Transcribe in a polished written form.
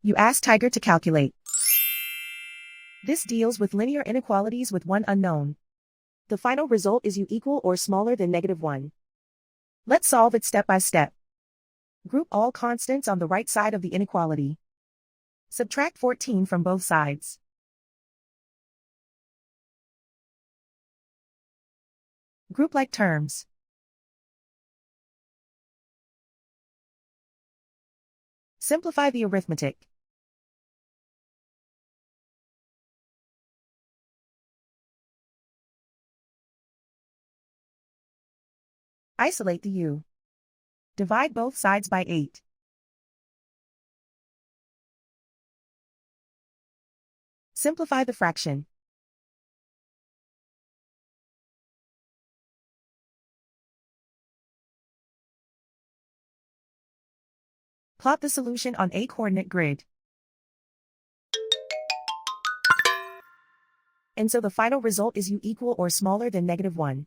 You ask Tiger to calculate. This deals with linear inequalities with one unknown. The final result is u equal or smaller than -1. Let's solve it step by step. Group all constants on the right side of the inequality. Subtract 14 from both sides. Group like terms. Simplify the arithmetic. Isolate the u. Divide both sides by 8. Simplify the fraction. Plot the solution on a coordinate grid. And so the final result is u equal or smaller than -1.